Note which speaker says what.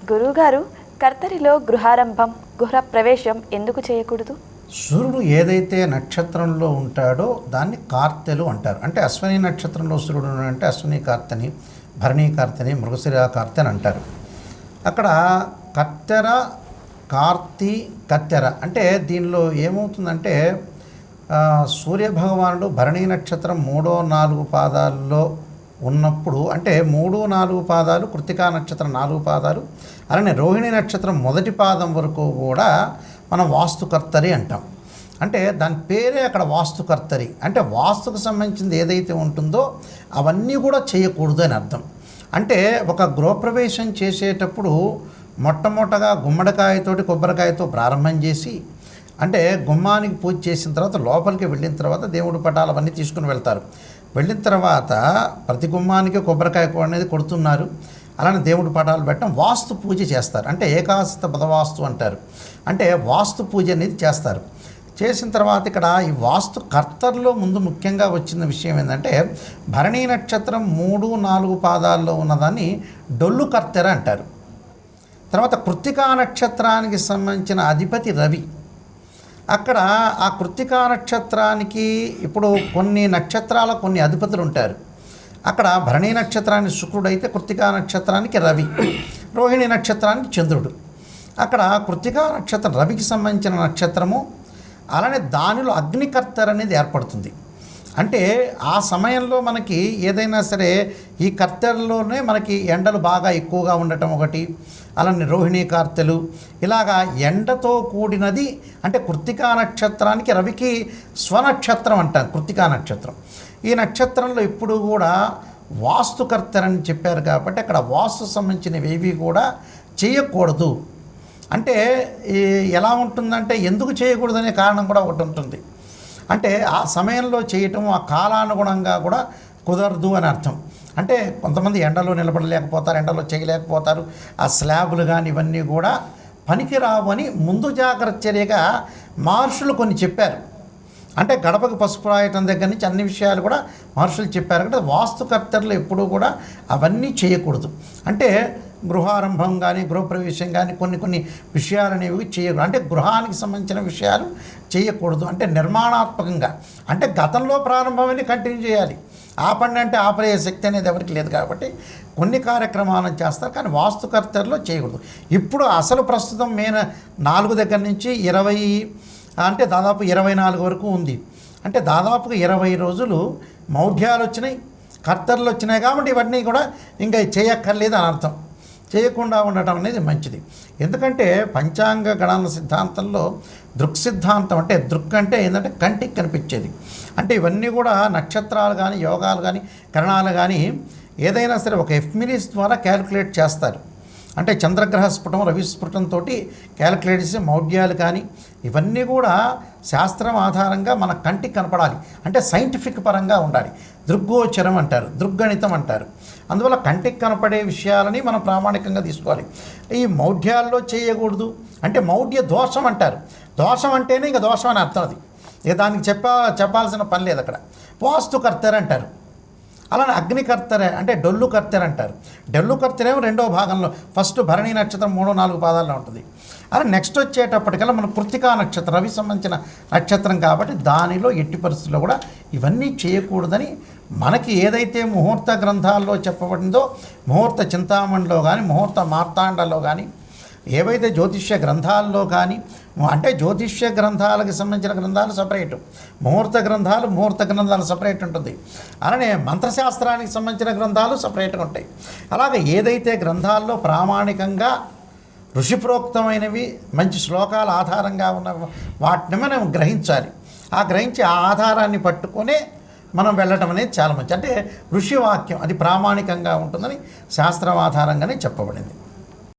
Speaker 1: గురువుగారు, కర్తరిలో గృహారంభం, గృహప్రవేశం ఎందుకు చేయకూడదు?
Speaker 2: సూర్యుడు ఏదైతే నక్షత్రంలో ఉంటాడో దాన్ని కార్తెలు అంటారు. అంటే అశ్విని నక్షత్రంలో సూర్యుడు అంటే అశ్విని కార్తెని, భరణీ కార్తెని, మృగశిర కార్తెని అంటారు. అక్కడ కత్తెర, కార్తీ, కత్తెర అంటే దీనిలో ఏమవుతుందంటే సూర్యభగవానుడు భరణీ నక్షత్రం 3-4 పాదాల్లో ఉన్నప్పుడు, అంటే 3-4 పాదాలు, కృత్తికా నక్షత్రం 4 పాదాలు, అలానే రోహిణి నక్షత్రం మొదటి పాదం వరకు కూడా మనం వాస్తుకర్తరి అంటాం. అంటే దాని పేరే అక్కడ వాస్తుకర్తరి. అంటే వాస్తుకు సంబంధించింది ఏదైతే ఉంటుందో అవన్నీ కూడా చేయకూడదు అని అర్థం. అంటే ఒక గృహప్రవేశం చేసేటప్పుడు మొట్టమొదటగా గుమ్మడికాయతోటి కొబ్బరికాయతో ప్రారంభం చేసి, అంటే గుమ్మానికి పూజ చేసిన తర్వాత లోపలికి వెళ్ళిన తర్వాత దేవుడి పటాలు అవన్నీ తీసుకుని వెళ్తారు. వెళ్ళిన తర్వాత ప్రతి గుమ్మానికి కొబ్బరికాయ అనేది కొడుతున్నారు. అలానే దేవుడి పటాలు పెట్టడం వాస్తు పూజ చేస్తారు. అంటే ఏకాశత పదవాస్తు అంటారు. అంటే వాస్తు పూజ అనేది చేస్తారు. చేసిన తర్వాత ఇక్కడ ఈ వాస్తు కర్తర్లో ముందు ముఖ్యంగా వచ్చిన విషయం ఏంటంటే భరణీ నక్షత్రం 3-4 పాదాల్లో ఉన్నదాన్ని డొల్లు కర్తెర అంటారు. తర్వాత కృత్తికా నక్షత్రానికి సంబంధించిన అధిపతి రవి. అక్కడ ఆ కృత్తికా నక్షత్రానికి ఇప్పుడు కొన్ని నక్షత్రాల కొన్ని అధిపతులు ఉంటారు. అక్కడ భరణీ నక్షత్రానికి శుక్రుడు అయితే కృత్తికా నక్షత్రానికి రవి, రోహిణి నక్షత్రానికి చంద్రుడు. అక్కడ కృత్తికా నక్షత్రం రవికి సంబంధించిన నక్షత్రము, అలానే దానిలో అగ్నికర్తర్ అనేది ఏర్పడుతుంది. అంటే ఆ సమయంలో మనకి ఏదైనా సరే ఈ కర్తెరలోనే మనకి ఎండలు బాగా ఎక్కువగా ఉండటం ఒకటి, అలానే రోహిణీ కార్తెలు, ఇలాగా ఎండతో కూడినది. అంటే కృత్తికా నక్షత్రానికి రవికి స్వనక్షత్రం అంటాం కృత్తికా నక్షత్రం. ఈ నక్షత్రంలో ఇప్పుడు కూడా వాస్తుకర్తెరని చెప్పారు కాబట్టి అక్కడ వాస్తు సంబంధించినవి ఏవి కూడా చేయకూడదు. అంటే ఎలా ఉంటుందంటే ఎందుకు చేయకూడదనే కారణం కూడా ఒకటి ఉంటుంది. అంటే ఆ సమయంలో చేయటం ఆ కాలానుగుణంగా కూడా కుదరదు అని అర్థం. అంటే కొంతమంది ఎండలో నిలబడలేకపోతారు, ఎండలో చేయలేకపోతారు. ఆ స్లాబులు కానీ ఇవన్నీ కూడా పనికిరావు అని ముందు జాగ్రత్త చర్యగా మహర్షులు కొన్ని చెప్పారు. అంటే గడపకు పసుపు రాయటం దగ్గర నుంచి అన్ని విషయాలు కూడా మహర్షులు చెప్పారు. అంటే వాస్తుకర్తలు ఎప్పుడూ కూడా అవన్నీ చేయకూడదు. అంటే గృహారంభం కానీ గృహప్రవేశం కానీ కొన్ని విషయాలు అనేవి చేయకూడదు. అంటే గృహానికి సంబంధించిన విషయాలు చేయకూడదు. అంటే నిర్మాణాత్మకంగా, అంటే గతంలో ప్రారంభమని కంటిన్యూ చేయాలి. ఆపండి అంటే ఆపరే శక్తి అనేది ఎవరికి లేదు కాబట్టి కొన్ని కార్యక్రమాలను చేస్తారు, కానీ వాస్తుకర్తల్లో చేయకూడదు. ఇప్పుడు అసలు ప్రస్తుతం మే 4 దగ్గర నుంచి 20, అంటే దాదాపు 24 వరకు ఉంది. అంటే దాదాపుగా 20 రోజులు మౌఢ్యాలు వచ్చినాయి, కర్తర్లు వచ్చినాయి. కాబట్టి ఇవన్నీ కూడా ఇంకా చేయక్కర్లేదు అని అర్థం. చేయకుండా ఉండటం అనేది మంచిది. ఎందుకంటే పంచాంగ గణన సిద్ధాంతంలో దృక్ సిద్ధాంతం, అంటే దృక్ అంటే ఏంటంటే కంటికి కనిపించేది. అంటే ఇవన్నీ కూడా నక్షత్రాలు కానీ యోగాలు కానీ కరణాలు కానీ ఏదైనా సరే ఒక ఎఫ్మిరీస్ ద్వారా క్యాలిక్యులేట్ చేస్తారు. అంటే చంద్రగ్రహ స్ఫుటం, రవి స్ఫుటంతో క్యాలిక్యులేట్ చేసే మౌఢ్యాలు కానీ ఇవన్నీ కూడా శాస్త్రం ఆధారంగా మన కంటికి కనపడాలి. అంటే సైంటిఫిక్ పరంగా ఉండాలి. దృగ్గోచరం అంటారు, దృగ్గణితం అంటారు. అందువల్ల కంటికి కనపడే విషయాలని మనం ప్రామాణికంగా తీసుకోవాలి. ఈ మౌఢ్యాల్లో చేయకూడదు. అంటే మౌఢ్య దోషం అంటారు. దోషం అంటేనే ఇంకా దోషం అని అర్థం. అది ఇక దానికి చెప్పాల్సిన పని లేదు. అక్కడ వాస్తుకర్తెర అంటారు. అలానే అగ్నికర్తెర అంటే డొల్లు కర్తెర అంటారు. డొల్లు కర్తెరేమో రెండవ భాగంలో, ఫస్ట్ భరణీ నక్షత్రం 3-4 పాదాల్లో ఉంటుంది. అలా నెక్స్ట్ వచ్చేటప్పటికల్లా మన కృత్తికా నక్షత్రం రవి సంబంధించిన నక్షత్రం కాబట్టి దానిలో ఎట్టి పరిస్థితుల్లో కూడా ఇవన్నీ చేయకూడదని మనకి ఏదైతే ముహూర్త గ్రంథాల్లో చెప్పబడిందో, ముహూర్త చింతామణిలో కానీ ముహూర్త మార్తాండలో కానీ ఏవైతే జ్యోతిష్య గ్రంథాల్లో కానీ, అంటే జ్యోతిష్య గ్రంథాలకు సంబంధించిన గ్రంథాలు సపరేటు, ముహూర్త గ్రంథాలు సపరేట్ ఉంటుంది. అలానే మంత్రశాస్త్రానికి సంబంధించిన గ్రంథాలు సపరేట్గా ఉంటాయి. అలాగే ఏదైతే గ్రంథాల్లో ప్రామాణికంగా ఋషిప్రోక్తమైనవి మంచి శ్లోకాల ఆధారంగా ఉన్న వాటిని మనం గ్రహించాలి. గ్రహించి ఆ ఆధారాన్ని పట్టుకొనే మనం వెళ్ళటం అనేది చాలా మంచి. అంటే ఋషివాక్యం అది ప్రామాణికంగా ఉంటుందని శాస్త్రం ఆధారంగానే చెప్పబడింది.